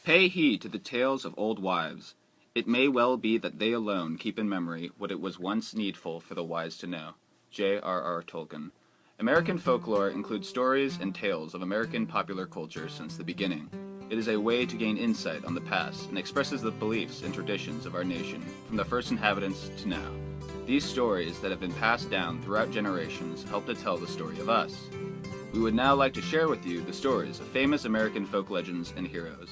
Pay heed to the tales of old wives. It may well be that they alone keep in memory what it was once needful for the wise to know. J.R.R. Tolkien. American folklore includes stories and tales of American popular culture since the beginning. It is a way to gain insight on the past and expresses the beliefs and traditions of our nation, from the first inhabitants to now. These stories that have been passed down throughout generations help to tell the story of us. We would now like to share with you the stories of famous American folk legends and heroes.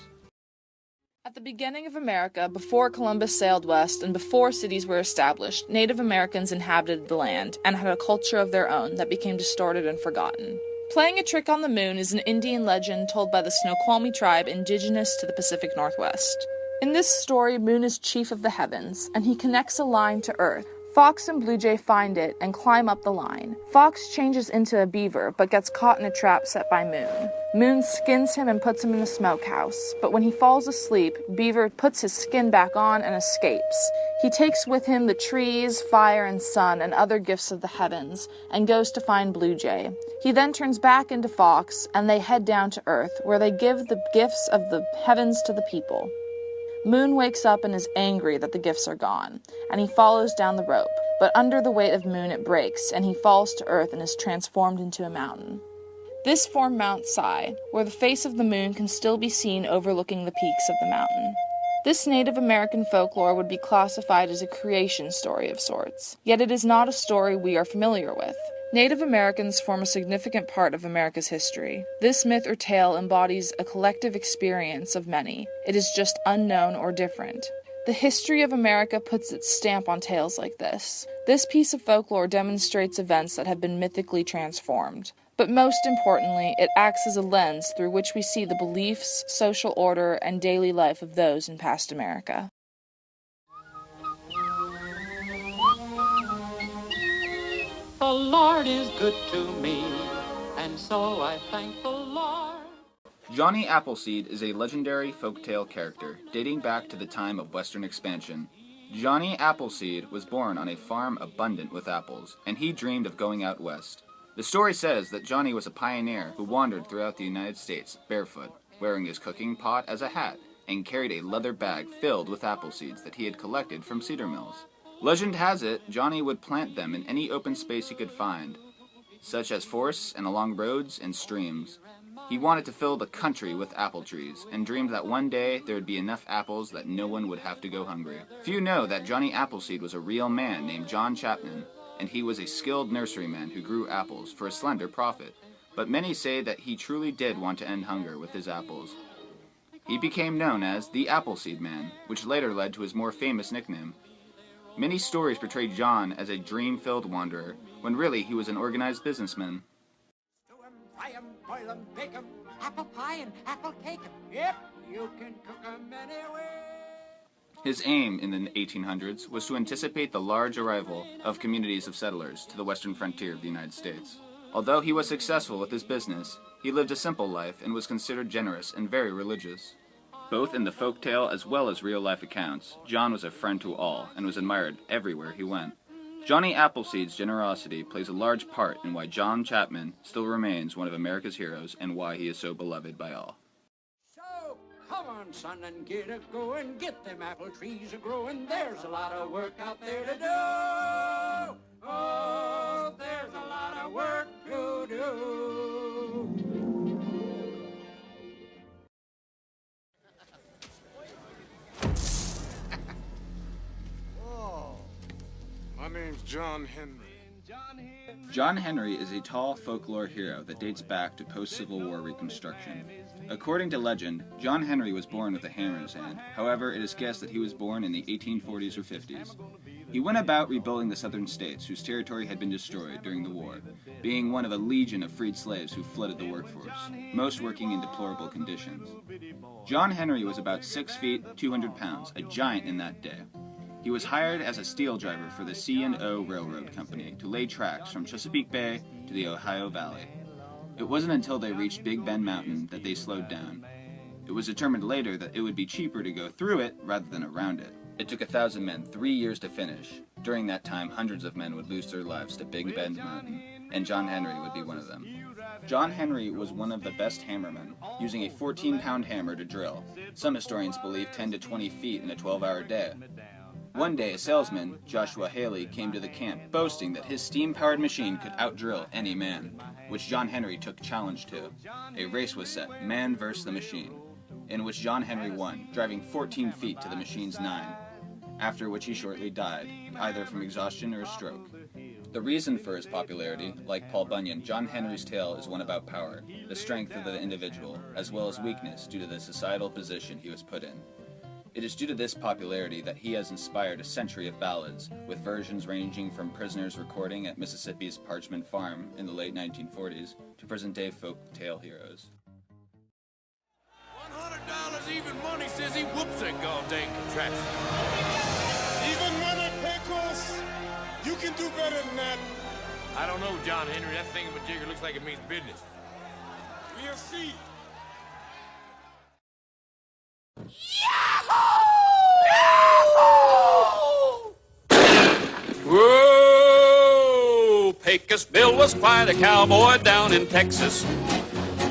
At the beginning of America, before Columbus sailed west and before cities were established, Native Americans inhabited the land and had a culture of their own that became distorted and forgotten. Playing a trick on the moon is an Indian legend told by the Snoqualmie tribe indigenous to the Pacific Northwest. In this story, Moon is chief of the heavens, and he connects a line to Earth. Fox and Blue Jay find it and climb up the line. Fox changes into a beaver, but gets caught in a trap set by Moon. Moon skins him and puts him in the smokehouse, but when he falls asleep, Beaver puts his skin back on and escapes. He takes with him the trees, fire, and sun, and other gifts of the heavens, and goes to find Blue Jay. He then turns back into Fox, and they head down to Earth, where they give the gifts of the heavens to the people. Moon wakes up and is angry that the gifts are gone, and he follows down the rope, but under the weight of Moon it breaks, and he falls to Earth and is transformed into a mountain. This formed Mount Si, where the face of the moon can still be seen overlooking the peaks of the mountain. This Native American folklore would be classified as a creation story of sorts, yet it is not a story we are familiar with. Native Americans form a significant part of America's history. This myth or tale embodies a collective experience of many. It is just unknown or different. The history of America puts its stamp on tales like this. This piece of folklore demonstrates events that have been mythically transformed. But most importantly, it acts as a lens through which we see the beliefs, social order, and daily life of those in past America. The Lord is good to me, and so I thank the Lord. Johnny Appleseed is a legendary folktale character dating back to the time of Western expansion. Johnny Appleseed was born on a farm abundant with apples, and he dreamed of going out west. The story says that Johnny was a pioneer who wandered throughout the United States barefoot, wearing his cooking pot as a hat, and carried a leather bag filled with apple seeds that he had collected from cedar mills. Legend has it, Johnny would plant them in any open space he could find, such as forests and along roads and streams. He wanted to fill the country with apple trees, and dreamed that one day there would be enough apples that no one would have to go hungry. Few know that Johnny Appleseed was a real man named John Chapman, and he was a skilled nurseryman who grew apples for a slender profit. But many say that he truly did want to end hunger with his apples. He became known as the Appleseed Man, which later led to his more famous nickname. Many stories portray John as a dream-filled wanderer, when really he was an organized businessman. Stew 'em, fry 'em, boil 'em, bake 'em, apple pie and apple cake 'em. Yep, you can cook 'em anyway. His aim in the 1800s was to anticipate the large arrival of communities of settlers to the western frontier of the United States. Although he was successful with his business, he lived a simple life and was considered generous and very religious. Both in the folktale as well as real-life accounts, John was a friend to all and was admired everywhere he went. Johnny Appleseed's generosity plays a large part in why John Chapman still remains one of America's heroes and why he is so beloved by all. So, come on, son, and get a going. Get them apple trees a-growing. There's a lot of work out there to do. Oh, there's a lot of work to do. My name's John Henry. John Henry is a tall folklore hero that dates back to post-Civil War Reconstruction. According to legend, John Henry was born with a hammer in his hand. However, it is guessed that he was born in the 1840s or 50s. He went about rebuilding the southern states whose territory had been destroyed during the war, being one of a legion of freed slaves who flooded the workforce, most working in deplorable conditions. John Henry was about 6 feet, 200 pounds, a giant in that day. He was hired as a steel driver for the C&O Railroad Company to lay tracks from Chesapeake Bay to the Ohio Valley. It wasn't until they reached Big Bend Mountain that they slowed down. It was determined later that it would be cheaper to go through it rather than around it. It took 1,000 men 3 years to finish. During that time, hundreds of men would lose their lives to Big Bend Mountain, and John Henry would be one of them. John Henry was one of the best hammermen, using a 14-pound hammer to drill. Some historians believe 10 to 20 feet in a 12-hour day. One day, a salesman, Joshua Haley, came to the camp, boasting that his steam-powered machine could outdrill any man, which John Henry took challenge to. A race was set, man versus the machine, in which John Henry won, driving 14 feet to the machine's 9, after which he shortly died, either from exhaustion or a stroke. The reason for his popularity, like Paul Bunyan, John Henry's tale is one about power, the strength of the individual, as well as weakness due to the societal position he was put in. It is due to this popularity that he has inspired a century of ballads, with versions ranging from prisoners recording at Mississippi's Parchment Farm in the late 1940s to present-day folk tale heroes. $100 even money says he whoops that goddamn contraption. Even money, Pecos? You can do better than that. I don't know, John Henry. That thingamajigger looks like it means business. We'll see. Whoa! Pecos Bill was quite a cowboy down in Texas,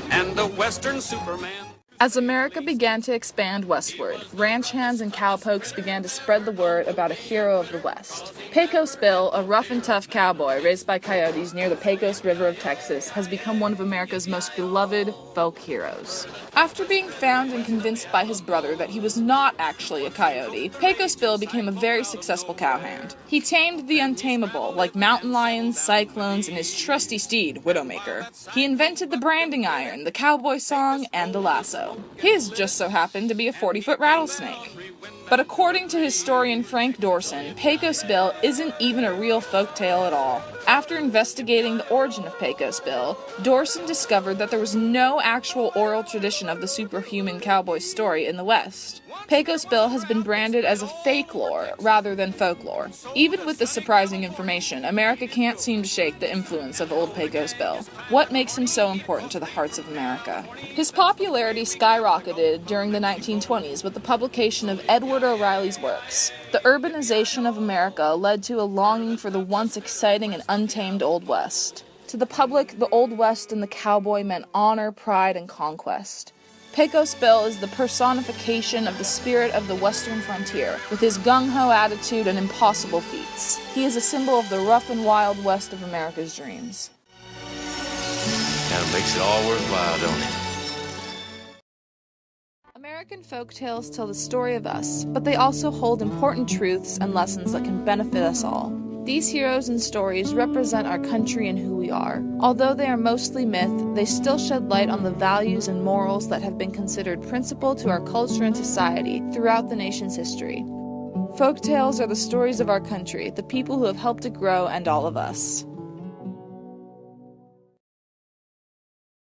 and the Western Superman. As America began to expand westward, ranch hands and cowpokes began to spread the word about a hero of the West. Pecos Bill, a rough and tough cowboy raised by coyotes near the Pecos River of Texas, has become one of America's most beloved folk heroes. After being found and convinced by his brother that he was not actually a coyote, Pecos Bill became a very successful cowhand. He tamed the untamable, like mountain lions, cyclones, and his trusty steed, Widowmaker. He invented the branding iron, the cowboy song, and the lasso. His just so happened to be a 40-foot rattlesnake. But according to historian Frank Dorson, Pecos Bill isn't even a real folktale at all. After investigating the origin of Pecos Bill, Dorson discovered that there was no actual oral tradition of the superhuman cowboy story in the West. Pecos Bill has been branded as a fake lore rather than folklore. Even with this surprising information, America can't seem to shake the influence of old Pecos Bill. What makes him so important to the hearts of America? His popularity skyrocketed during the 1920s with the publication of Edward O'Reilly's works. The urbanization of America led to a longing for the once exciting and untamed Old West. To the public, the Old West and the cowboy meant honor, pride, and conquest. Pecos Bill is the personification of the spirit of the western frontier, with his gung-ho attitude and impossible feats. He is a symbol of the rough and wild west of America's dreams. Kind of makes it all worthwhile, don't it? American folktales tell the story of us, but they also hold important truths and lessons that can benefit us all. These heroes and stories represent our country and who we are. Although they are mostly myth, they still shed light on the values and morals that have been considered principal to our culture and society throughout the nation's history. Folktales are the stories of our country, the people who have helped it grow, and all of us.